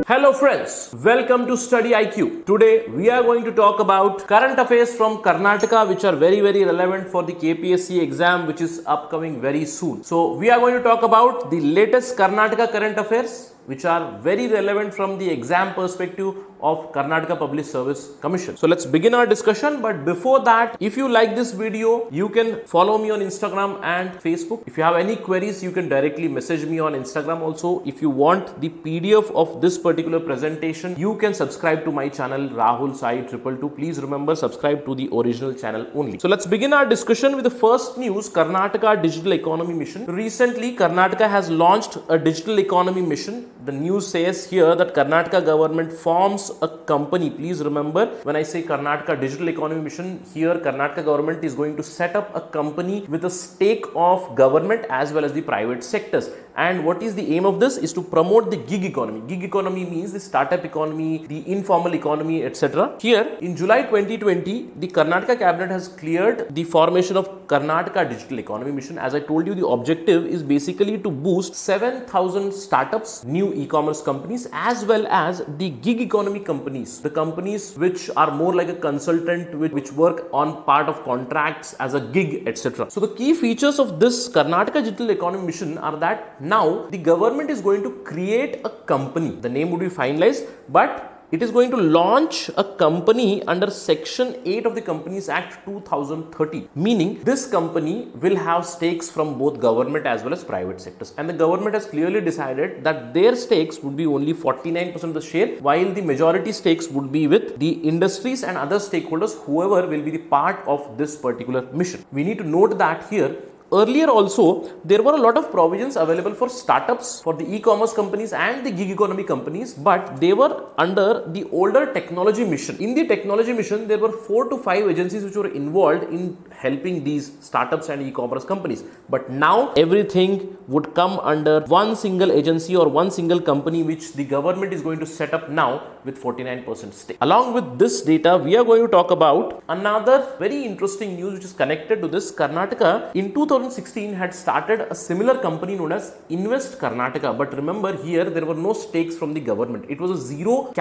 Hello friends, welcome to StudyIQ. Today we are going to talk about current affairs from Karnataka which are very relevant for the KPSC exam which is upcoming very soon. So we are going to talk about the latest Karnataka current affairs which are very relevant from the exam perspective of Karnataka Public Service Commission. So let's begin our discussion, but before that, if you like this video, you can follow me on Instagram and Facebook. If you have any queries, you can directly message me on Instagram also. If you want the PDF of this particular presentation, you can subscribe to my channel Rahul Sai 222. Please remember, subscribe to the original channel only. So let's begin our discussion with the first news, Karnataka Digital Economy Mission. Recently, Karnataka has launched a digital economy mission. The news says here that Karnataka government forms a company. Please remember, when I say Karnataka Digital Economy Mission, here Karnataka government is going to set up a company with a stake of government as well as the private sectors. And what is the aim of this? Is to promote the gig economy. Gig economy means the startup economy, the informal economy, etc. Here, in July 2020, the Karnataka cabinet has cleared the formation of Karnataka Digital Economy Mission. As I told you, the objective is basically to boost 7,000 startups, new e-commerce companies, as well as the gig economy companies, the companies which are more like a consultant, which work on part of contracts as a gig, etc. So the key features of this Karnataka Digital Economy Mission are that now the government is going to create a company. The name would be finalized, but it is going to launch a company under Section 8 of the Companies Act 2013, meaning this company will have stakes from both government as well as private sectors. And the government has clearly decided that their stakes would be only 49% of the share, while the majority stakes would be with the industries and other stakeholders, whoever will be the part of this particular mission. We need to note that here, earlier also, there were a lot of provisions available for startups, for the e-commerce companies and the gig economy companies, but they were under the older technology mission. In the technology mission, there were 4 to 5 agencies which were involved in helping these startups and e-commerce companies. But now everything would come under one single agency or one single company which the government is going to set up now with 49% stake. Along with this data, we are going to talk about another very interesting news which is connected to this. Karnataka in 2016 had started a similar company known as Invest Karnataka, but remember here there were no stakes from the government. It was a zero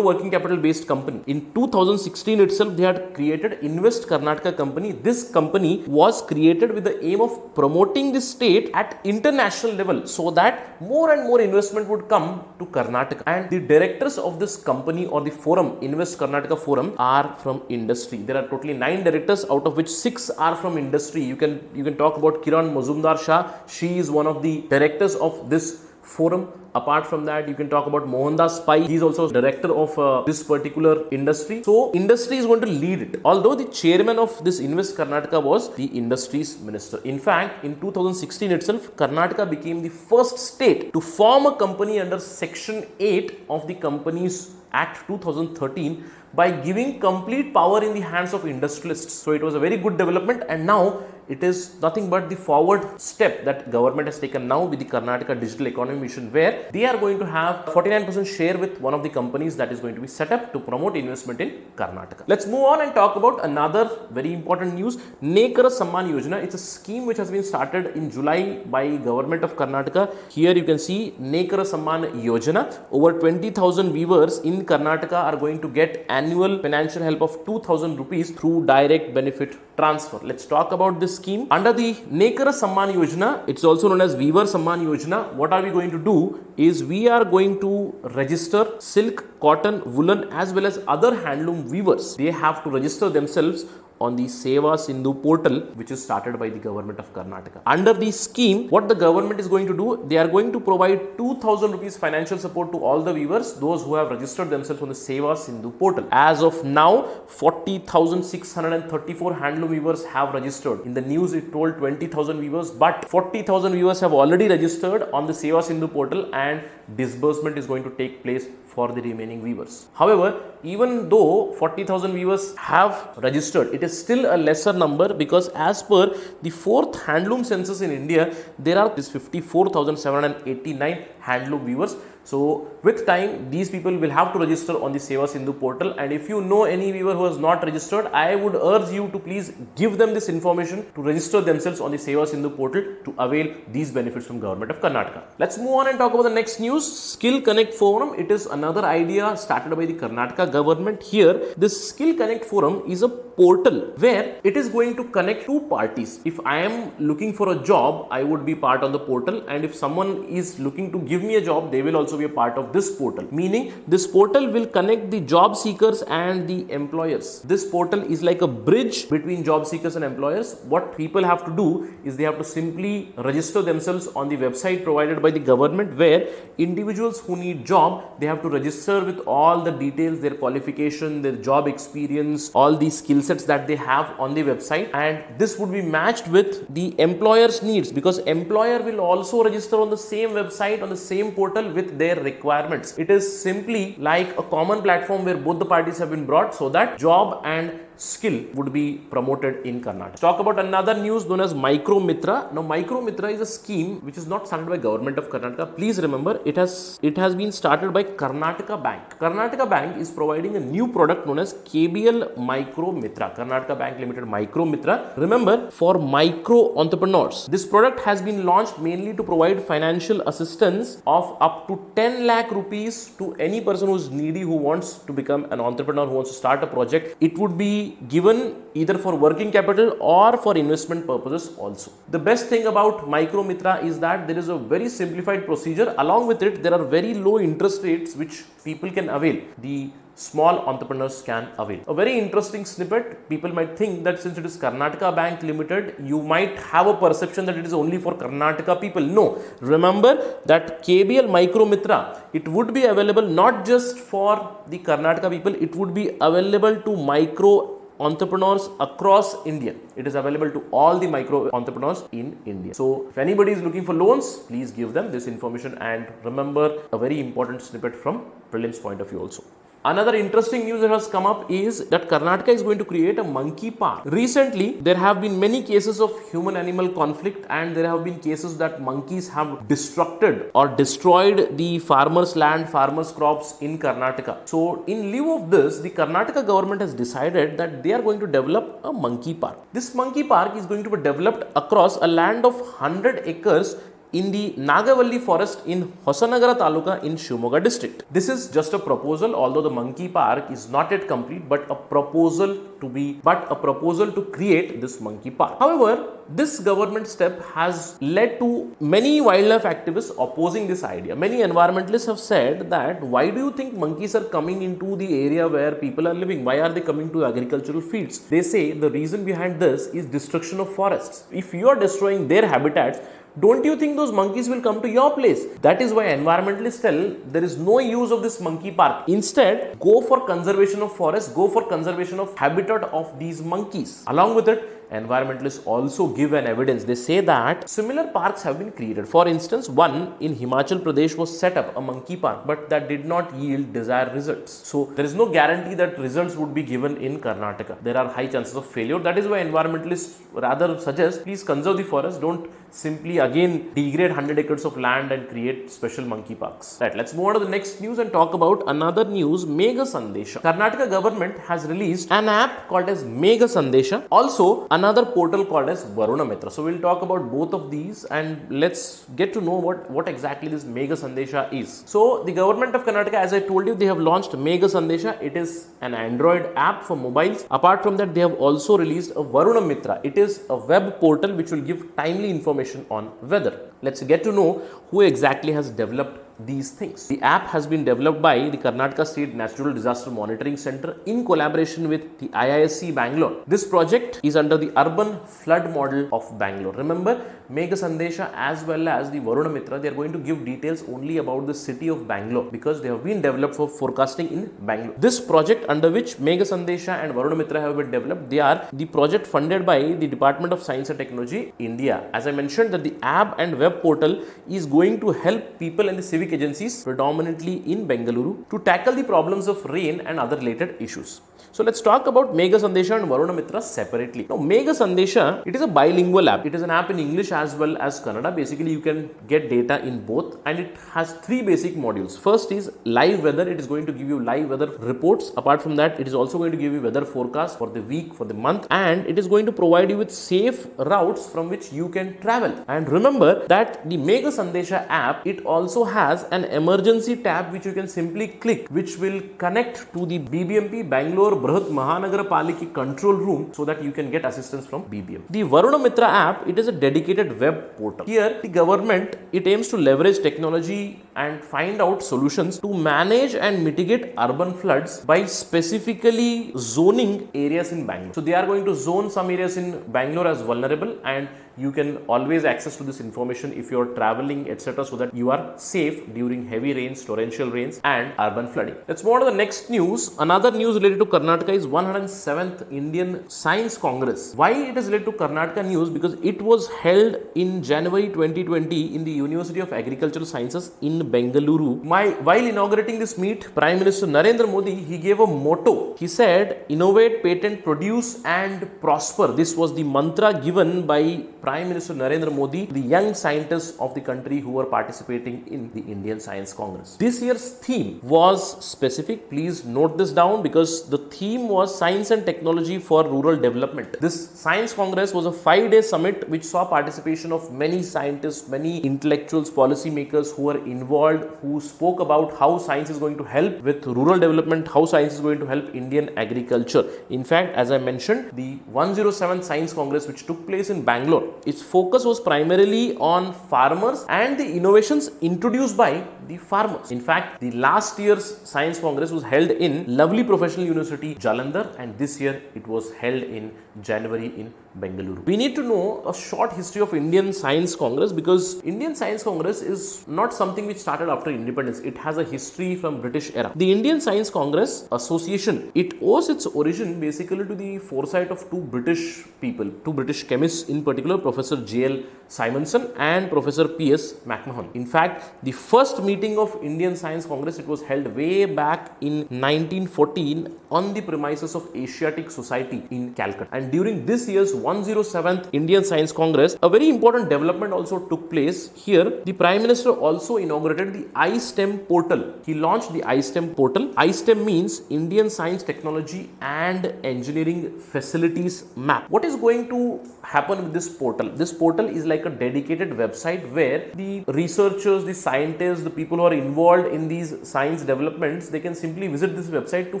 working capital based company. In 2016 itself, they had created Invest Karnataka company. This company was created with the aim of promoting the state at international level so that more and more investment would come to Karnataka. And the directors of this company or the forum, Invest Karnataka forum, are from industry. There are totally 9 directors, out of which 6 are from industry. You can talk about Kiran Mazumdar Shah. She is one of the directors of this forum. Apart from that, you can talk about Mohandas Pai. He is also director of this particular industry. So, industry is going to lead it. Although the chairman of this Invest Karnataka was the industries minister. In fact, in 2016 itself, Karnataka became the first state to form a company under Section 8 of the Companies Act 2013 by giving complete power in the hands of industrialists. So, it was a very good development, and now it is nothing but the forward step that government has taken now with the Karnataka Digital Economy Mission, where they are going to have 49% share with one of the companies that is going to be set up to promote investment in Karnataka. Let's move on and talk about another very important news, Nekar Samman Yojane. It's a scheme which has been started in July by government of Karnataka. Here you can see Nekar Samman Yojane. Over 20,000 viewers in Karnataka are going to get annual financial help of 2,000 rupees through direct benefit transfer. Let's talk about this scheme. Under the Nekar Samman Yojane, it's also known as Weaver Samman Yojane. What are we going to do is we are going to register silk, cotton, woolen as well as other handloom weavers. They have to register themselves on the Seva Sindhu portal, which is started by the government of Karnataka. Under the scheme, what the government is going to do, they are going to provide 2,000 rupees financial support to all the weavers, those who have registered themselves on the Seva Sindhu portal. As of now, 40,634 handloom weavers have registered. In the news, it told 20,000 weavers, but 40,000 weavers have already registered on the Seva Sindhu portal, and disbursement is going to take place for the remaining weavers. However, even though 40,000 weavers have registered, it is still a lesser number, because as per the 4th handloom census in India, there are 54,789 handloom weavers. So with time, these people will have to register on the Seva Sindhu portal, and if you know any viewer who has not registered, I would urge you to please give them this information to register themselves on the Seva Sindhu portal to avail these benefits from Government of Karnataka. Let's move on and talk about the next news. Skill Connect Forum. It is another idea started by the Karnataka government. Here, this Skill Connect Forum is a portal where it is going to connect two parties. If I am looking for a job, I would be part of the portal, and if someone is looking to give me a job, they will also be a part of this portal. Meaning, this portal will connect the job seekers and the employers. This portal is like a bridge between job seekers and employers. What people have to do is they have to simply register themselves on the website provided by the government, where individuals who need job, they have to register with all the details, their qualification, their job experience, all the skill sets that they have on the website, and this would be matched with the employer's needs, because employer will also register on the same website, on the same portal with their requirements. It is simply like a common platform where both the parties have been brought so that job and skill would be promoted in Karnataka. Let's talk about another news known as Micro Mitra. Now, Micro Mitra is a scheme which is not started by Government of Karnataka. Please remember, it has been started by Karnataka Bank. Karnataka Bank is providing a new product known as KBL Micro Mitra. Karnataka Bank Limited Micro Mitra. Remember, for micro entrepreneurs, this product has been launched mainly to provide financial assistance of up to 10 lakh rupees to any person who is needy, who wants to become an entrepreneur, who wants to start a project. It would be given either for working capital or for investment purposes also. The best thing about Micro Mitra is that there is a very simplified procedure. Along with it, there are very low interest rates which people can avail. The small entrepreneurs can avail. A very interesting snippet. People might think that since it is Karnataka Bank Limited, you might have a perception that it is only for Karnataka people. No. Remember that KBL Micro Mitra, it would be available not just for the Karnataka people, it would be available to micro entrepreneurs across India. It is available to all the micro entrepreneurs in India. So if anybody is looking for loans, please give them this information, and remember a very important snippet from prelims point of view also. Another interesting news that has come up is that Karnataka is going to create a monkey park. Recently, there have been many cases of human-animal conflict, and there have been cases that monkeys have destructed or destroyed the farmers' land, farmers' crops in Karnataka. So, in lieu of this, the Karnataka government has decided that they are going to develop a monkey park. This monkey park is going to be developed across a land of 100 acres in the Nagavalli forest in Hosanagara Taluka in Shimoga district. This is just a proposal, although the monkey park is not yet complete, but a proposal to create this monkey park. However, this government step has led to many wildlife activists opposing this idea. Many environmentalists have said that, why do you think monkeys are coming into the area where people are living? Why are they coming to agricultural fields? They say the reason behind this is destruction of forests. If you are destroying their habitats, don't you think those monkeys will come to your place? That is why environmentalists tell there is no use of this monkey park. Instead, go for conservation of forests, go for conservation of habitat of these monkeys. Along with it, environmentalists also give an evidence. They say that similar parks have been created. For instance, one in Himachal Pradesh was set up, a monkey park, but that did not yield desired results. So there is no guarantee that results would be given in Karnataka. There are high chances of failure. That is why environmentalists rather suggest, please conserve the forest. Don't simply again degrade 100 acres of land and create special monkey parks. Right, let's move on to the next news and talk about another news, Meghasandesha. Karnataka government has released an app called as Meghasandesha. Also, another portal called as Varunamitra. So we'll talk about both of these, and let's get to know what exactly this Meghasandesha is. So the government of Karnataka, as I told you, they have launched Meghasandesha. It is an Android app for mobiles. Apart from that, they have also released a Varunamitra. It is a web portal which will give timely information on weather. Let's get to know who exactly has developed these things. The app has been developed by the Karnataka State Natural Disaster Monitoring Center in collaboration with the IISc Bangalore. This project is under the urban flood model of Bangalore. Remember, Meghasandesha as well as the Varunamitra, they are going to give details only about the city of Bangalore because they have been developed for forecasting in Bangalore. This project under which Meghasandesha and Varunamitra have been developed, they are the project funded by the Department of Science and Technology, India. As I mentioned, that the app and web portal is going to help people in the civic civic agencies, predominantly in Bengaluru, to tackle the problems of rain and other related issues. So let's talk about Meghasandesha and Varunamitra separately. Now, Meghasandesha, it is a bilingual app. It is an app in English as well as Kannada. Basically, you can get data in both, and it has three basic modules. First is live weather. It is going to give you live weather reports. Apart from that, it is also going to give you weather forecast for the week, for the month, and it is going to provide you with safe routes from which you can travel. And remember that the Meghasandesha app, it also has an emergency tab which you can simply click, which will connect to the BBMP Bangalore Brahat Mahanagara Paliki control room so that you can get assistance from BBM. The Varunamitra app, it is a dedicated web portal. Here, the government, it aims to leverage technology and find out solutions to manage and mitigate urban floods by specifically zoning areas in Bangalore. So they are going to zone some areas in Bangalore as vulnerable, and you can always access to this information if you are traveling, etc., so that you are safe during heavy rains, torrential rains and urban flooding. Let's move on to the next news. Another news related to Karnataka is 107th Indian Science Congress. Why it is related to Karnataka news? Because it was held in January 2020 in the University of Agricultural Sciences in Bengaluru. While inaugurating this meet, Prime Minister Narendra Modi, he gave a motto. He said, innovate, patent, produce and prosper. This was the mantra given by Prime Minister Narendra Modi, the young scientists of the country who were participating in the Indian Science Congress. This year's theme was specific. Please note this down, because the theme was Science and Technology for Rural Development. This Science Congress was a 5-day summit which saw participation of many scientists, many intellectuals, policymakers who were involved, who spoke about how science is going to help with rural development, how science is going to help Indian agriculture. In fact, as I mentioned, the 107th Science Congress which took place in Bangalore, its focus was primarily on farmers and the innovations introduced by the farmers. In fact, the last year's Science Congress was held in lovely professional university Jalandhar, and this year it was held in January in Bengaluru. We need to know a short history of Indian Science Congress, because Indian Science Congress is not something which started after independence. It has a history from British era. The Indian Science Congress Association, it owes its origin basically to the foresight of two British people, two British chemists in particular, Professor J.L. Simonson and Professor P.S. McMahon. In fact, the first meeting of Indian Science Congress, it was held way back in 1914 on the premises of Asiatic Society in Calcutta. And during this year's 107th Indian Science Congress, a very important development also took place. Here, the Prime Minister also inaugurated the iSTEM portal. He launched the iSTEM portal. iSTEM means Indian Science, Technology and Engineering Facilities Map. What is going to happen with this portal? This portal is like a dedicated website where the researchers, the scientists, the people who are involved in these science developments, they can simply visit this website to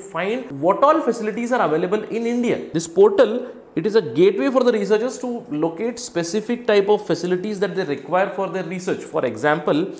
find what all facilities are available in India. This portal, it is a gateway for the researchers to locate specific type of facilities that they require for their research. For example,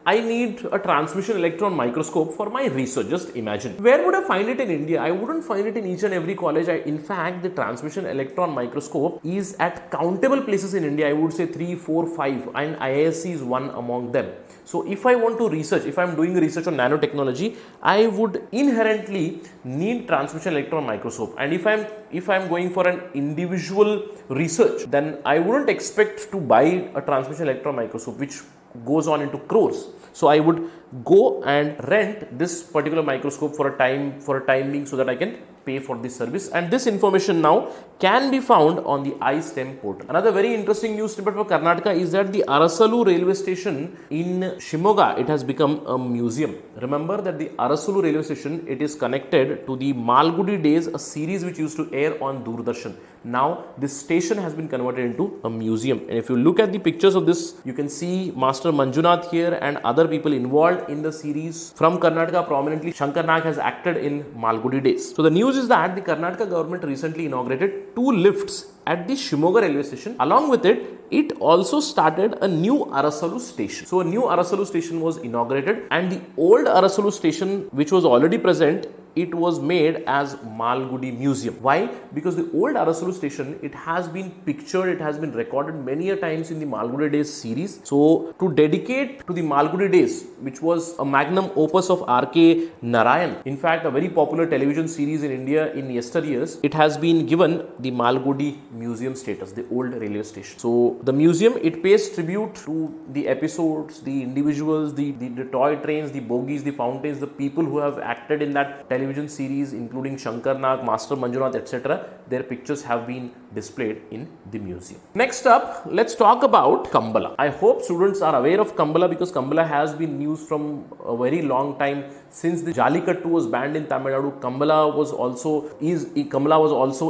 I need a transmission electron microscope for my research. Just imagine. Where would I find it in India? I wouldn't find it in each and every college. In fact, the transmission electron microscope is at countable places in India. I would say 3, 4, 5, and IISc is one among them. So if I want to research, if I'm doing research on nanotechnology, I would inherently need transmission electron microscope. And if I'm going for an individual research, then I wouldn't expect to buy a transmission electron microscope which goes on into crores. So I would go and rent this particular microscope for a time being, so that I can pay for this service. And this information now can be found on the iSTEM portal. Another very interesting news snippet for Karnataka is that the Arasalu railway station in Shimoga, it has become a museum. Remember that the Arasalu railway station, it is connected to the Malgudi Days, a series which used to air on Doordarshan. Now this station has been converted into a museum, and if you look at the pictures of this, you can see Master Manjunath here and other people involved in the series from Karnataka. Prominently, Shankar Nag has acted in Malgudi Days. So the news is that the Karnataka government recently inaugurated 2 lifts at the Shimoga railway station. Along with it, it also started a new Arasalu station. So a new Arasalu station was inaugurated, and the old Arasalu station, which was already present, it was made as Malgudi Museum. Why? Because the old Arasalu station, it has been pictured, it has been recorded many a times in the Malgudi Days series. So to dedicate to the Malgudi Days, which was a magnum opus of R.K. Narayan, in fact a very popular television series in India in yesteryears, it has been given the Malgudi Museum status, the old railway station. So the museum, it pays tribute to the episodes, the individuals, the toy trains, the bogies, the fountains, the people who have acted in that television series, including Shankar Nag, Master Manjunath, etc. Their pictures have been displayed in the museum. Next up, let's talk about Kambala. I hope students are aware of Kambala because Kambala has been news from a very long time. Since the Jallikattu was banned in Tamil Nadu, Kambala was also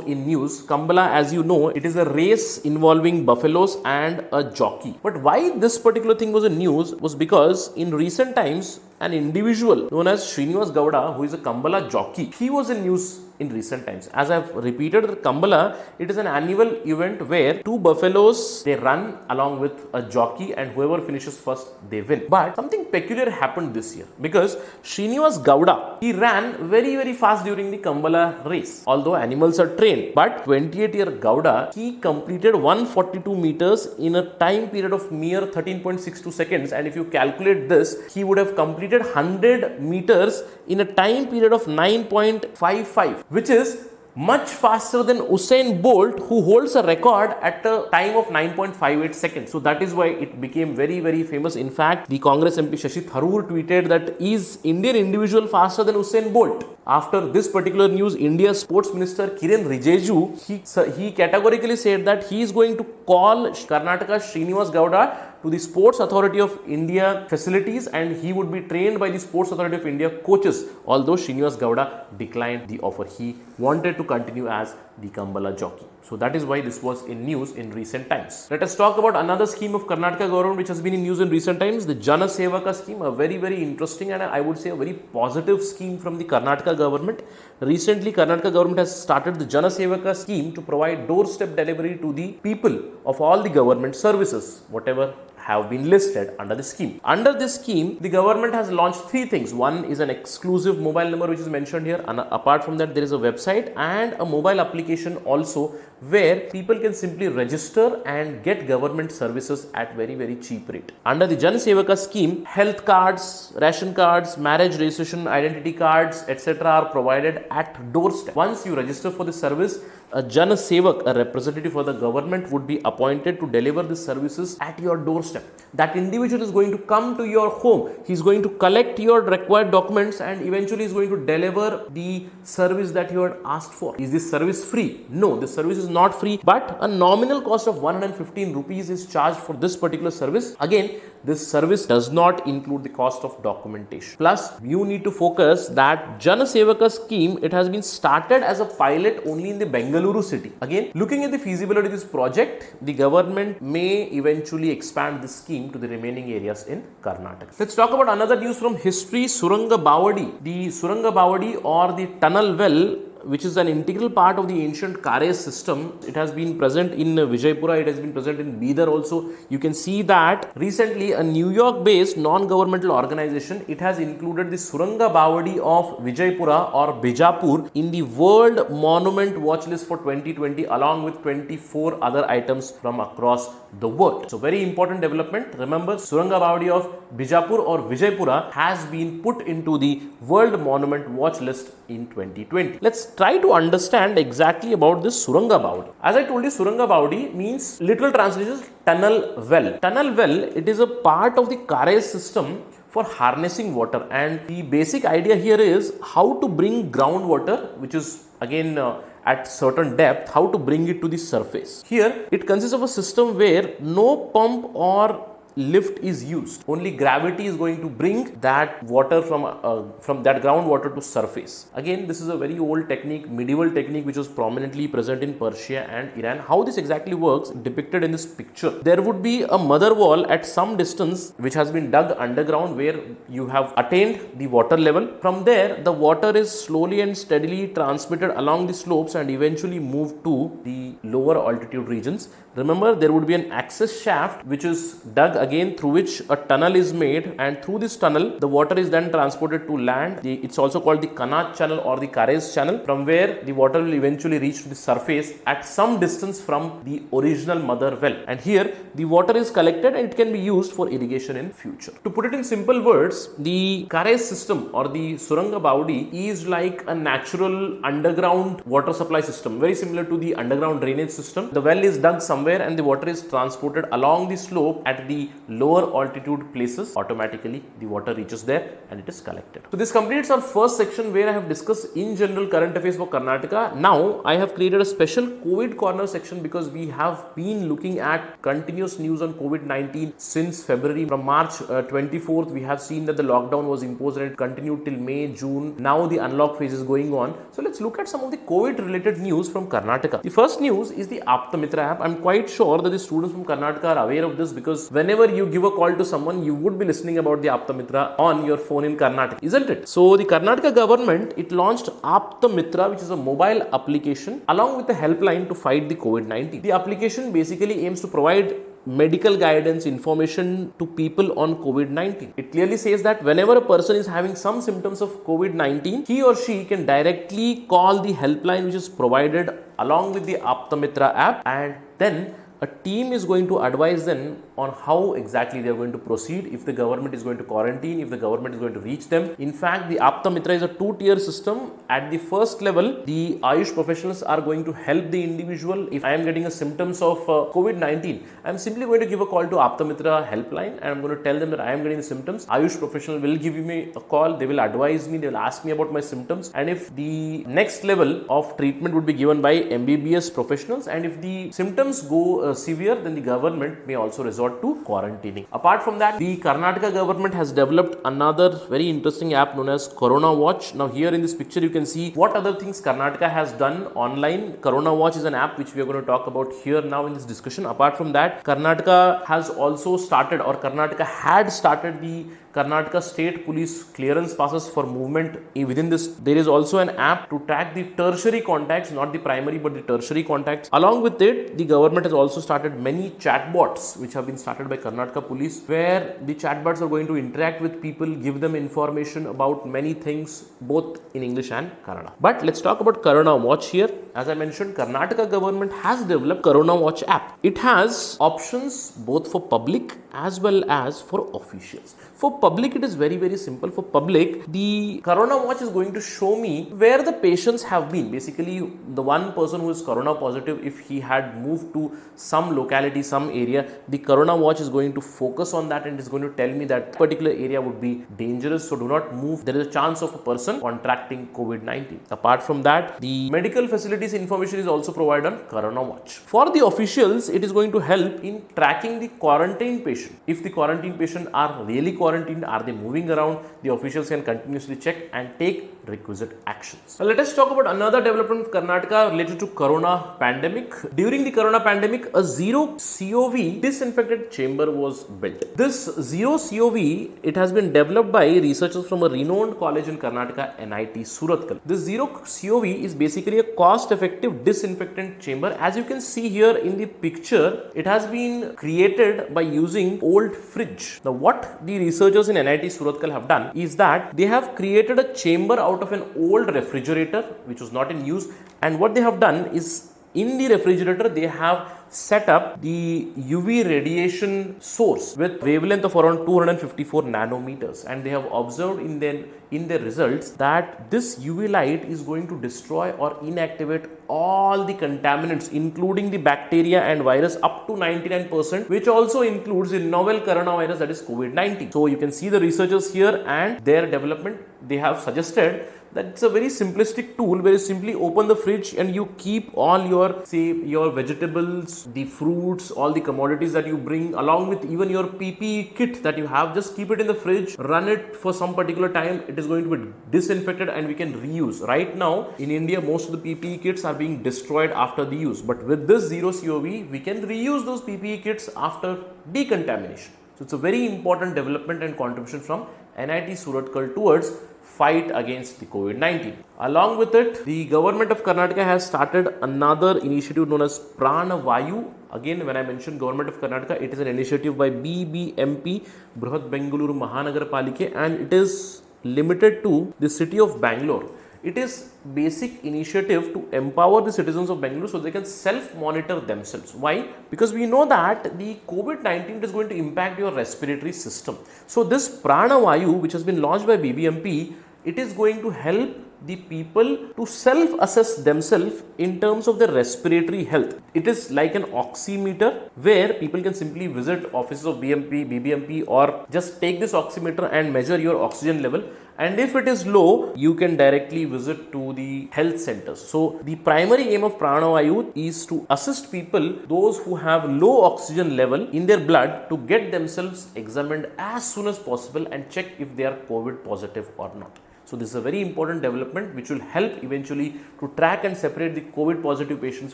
in news. Kambala, as you know, it is a race involving buffaloes and a jockey. But why this particular thing was in news was because in recent times, an individual known as Srinivas Gowda, who is a Kambala jockey, he was in news in recent times. As I've repeated, the Kambala, it is an annual event where two buffaloes, they run along with a jockey, and whoever finishes first, they win. But something peculiar happened this year because Srinivas Gowda, he ran very, very fast during the Kambala race. Although animals are trained, but 28-year Gowda, he completed 142 meters in a time period of mere 13.62 seconds. And if you calculate this, he would have completed 100 meters in a time period of 9.55, which is much faster than Usain Bolt, who holds a record at a time of 9.58 seconds. So that is why it became very, very famous. In fact, the Congress MP Shashi Tharoor tweeted that, is Indian individual faster than Usain Bolt? After this particular news, India's Sports Minister Kiren Rijiju, he categorically said that he is going to call Karnataka Srinivas Gowda to the Sports Authority of India facilities, and he would be trained by the Sports Authority of India coaches, although Srinivas Gowda declined the offer. He wanted to continue as the Kambala jockey. So that is why this was in news in recent times. Let us talk about another scheme of Karnataka government which has been in news in recent times, the Janasevaka scheme, a very, very interesting and I would say a very positive scheme from the Karnataka government. Recently, Karnataka government has started the Janasevaka scheme to provide doorstep delivery to the people of all the government services, whatever have been listed under the scheme. Under this scheme, the government has launched three things. One is an exclusive mobile number which is mentioned here, and apart from that there is a website and a mobile application also where people can simply register and get government services at very, very cheap rate. Under the Janasevaka scheme, health cards, ration cards, marriage registration, identity cards, etc. are provided at doorstep. Once you register for the service, a Janasevak, a representative for the government, would be appointed to deliver the services at your doorstep. That individual is going to come to your home. He is going to collect your required documents and eventually is going to deliver the service that you had asked for. Is this service free? No, this service is not free, but a nominal cost of 115 rupees is charged for this particular service. Again, this service does not include the cost of documentation. Plus, you need to focus that Janasevaka scheme, it has been started as a pilot only in the Bengaluru city. Again, looking at the feasibility of this project, the government may eventually expand this scheme to the remaining areas in Karnataka. Let's talk about another news from history, Suranga Bawadi. The Suranga Bawadi or the tunnel well, which is an integral part of the ancient Karez system. It has been present in Vijaypura, it has been present in Bidar also. You can see that recently a New York based non-governmental organization, it has included the Suranga Bawadi of Vijaypura or Bijapur in the World Monument Watch List for 2020 along with 24 other items from across the world. So very important development. Remember, Suranga Bawadi of Bijapur or Vijaypura has been put into the World Monument Watch List in 2020. Let's try to understand exactly about this Suranga Bawadi. As I told you, Suranga Bawadi means, literal translation is tunnel well. Tunnel well, it is a part of the Karez system for harnessing water, and the basic idea here is how to bring groundwater, which is again at certain depth, how to bring it to the surface. Here, it consists of a system where no pump or lift is used. Only gravity is going to bring that water from that groundwater to surface. Again, this is a very old technique, medieval technique, which was prominently present in Persia and Iran. How this exactly works, depicted in this picture. There would be a mother wall at some distance which has been dug underground where you have attained the water level. From there, the water is slowly and steadily transmitted along the slopes and eventually moved to the lower altitude regions. Remember, there would be an access shaft which is dug again through which a tunnel is made, and through this tunnel the water is then transported to land. It's also called the Kannat channel or the Karez channel, from where the water will eventually reach to the surface at some distance from the original mother well, and here the water is collected and it can be used for irrigation in future. To put it in simple words, the Karez system or the Suranga Bawadi is like a natural underground water supply system, very similar to the underground drainage system. The well is dug somewhere and the water is transported along the slope at the lower altitude places. Automatically the water reaches there and it is collected. So this completes our first section where I have discussed in general current affairs for Karnataka. Now I have created a special COVID corner section because we have been looking at continuous news on COVID-19 since February. From March 24th we have seen that the lockdown was imposed and it continued till May, June. Now the unlock phase is going on. So let's look at some of the COVID related news from Karnataka. The first news is the Apthamitra app. I'm quite sure that the students from Karnataka are aware of this because whenever you give a call to someone, you would be listening about the Apthamitra on your phone in Karnataka, isn't it? So the Karnataka government, it launched Apthamitra, which is a mobile application along with a helpline to fight the COVID-19. The application basically aims to provide medical guidance, information to people on COVID-19. It clearly says that whenever a person is having some symptoms of COVID-19, he or she can directly call the helpline which is provided along with the Apthamitra app, and then a team is going to advise them on how exactly they are going to proceed, if the government is going to quarantine, if the government is going to reach them. In fact, the Apthamitra is a two-tier system. At the first level, the Ayush professionals are going to help the individual. If I am getting a symptoms of COVID-19, I am simply going to give a call to Apthamitra helpline and I am going to tell them that I am getting the symptoms. Ayush professional will give me a call, they will advise me, they will ask me about my symptoms, and if the next level of treatment would be given by MBBS professionals, and if the symptoms go severe, then the government may also resort to quarantining. Apart from that, the Karnataka government has developed another very interesting app known as Corona Watch. Now here in this picture you can see what other things Karnataka has done online. Corona Watch is an app which we are going to talk about here now in this discussion. Apart from that, Karnataka has also started, or Karnataka had started, the Karnataka State Police clearance passes for movement. Within this, there is also an app to track the tertiary contacts, not the primary but the tertiary contacts. Along with it, the government has also started many chatbots which have been started by Karnataka Police, where the chatbots are going to interact with people, give them information about many things both in English and Kannada. But let's talk about Corona Watch here. As I mentioned, Karnataka government has developed Corona Watch app. It has options both for public as well as for officials. For public, it is very simple. For public, the Corona Watch is going to show me where the patients have been. Basically, the one person who is Corona positive, if he had moved to some locality, some area, the Corona Watch is going to focus on that and is going to tell me that particular area would be dangerous, so do not move. There is a chance of a person contracting COVID-19. Apart from that, the medical facilities information is also provided on Corona Watch. For the officials, it is going to help in tracking the quarantine patient. If the quarantine patient are really quarantined, are they moving around, the officials can continuously check and take requisite actions. Now let us talk about another development of Karnataka related to Corona pandemic. During the Corona pandemic, a zero COV disinfected chamber was built. This zero COV, it has been developed by researchers from a renowned college in Karnataka, NIT Suratkal. This zero COV is basically a cost-effective disinfectant chamber. As you can see here in the picture, it has been created by using old fridge. Now what the researchers in NIT Suratkal have done is that they have created a chamber out of an old refrigerator which was not in use, and what they have done is in the refrigerator they have set up the UV radiation source with wavelength of around 254 nanometers, and they have observed in their results that this UV light is going to destroy or inactivate all the contaminants, including the bacteria and virus, up to 99%, which also includes the novel coronavirus, that is COVID-19. So you can see the researchers here and their development. They have suggested that it's a very simplistic tool where you simply open the fridge and you keep all your, say, your vegetables, the fruits, all the commodities that you bring, along with even your PPE kit that you have, just keep it in the fridge, run it for some particular time. It is going to be disinfected and we can reuse. Right now in India, most of the PPE kits are being destroyed after the use, but with this zero COV, we can reuse those PPE kits after decontamination. So it's a very important development and contribution from NIT Suratkal towards fight against the COVID-19. Along with it, the government of Karnataka has started another initiative known as Pranavayu. Again, when I mention Government of Karnataka, it is an initiative by BBMP, Brihat Bengaluru Mahanagar Palike, and it is limited to the city of Bangalore. It is basic initiative to empower the citizens of Bangalore so they can self-monitor themselves. Why? Because we know that the COVID-19 is going to impact your respiratory system. So this Pranavayu, which has been launched by BBMP, it is going to help the people to self-assess themselves in terms of their respiratory health. It is like an oximeter where people can simply visit offices of BBMP or just take this oximeter and measure your oxygen level. And if it is low, you can directly visit to the health centers. So the primary aim of Pranavayu is to assist people, those who have low oxygen level in their blood, to get themselves examined as soon as possible and check if they are COVID positive or not. So this is a very important development which will help eventually to track and separate the COVID positive patients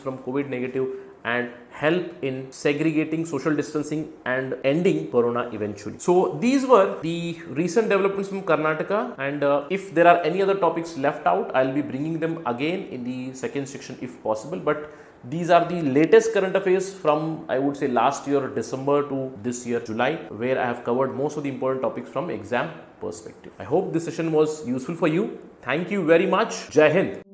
from COVID negative and help in segregating, social distancing and ending corona eventually. So these were the recent developments from Karnataka, and if there are any other topics left out, I'll be bringing them again in the second section if possible. But these are the latest current affairs from, I would say, last year December to this year July, where I have covered most of the important topics from exam perspective. I hope this session was useful for you. Thank you very much. Jai Hind.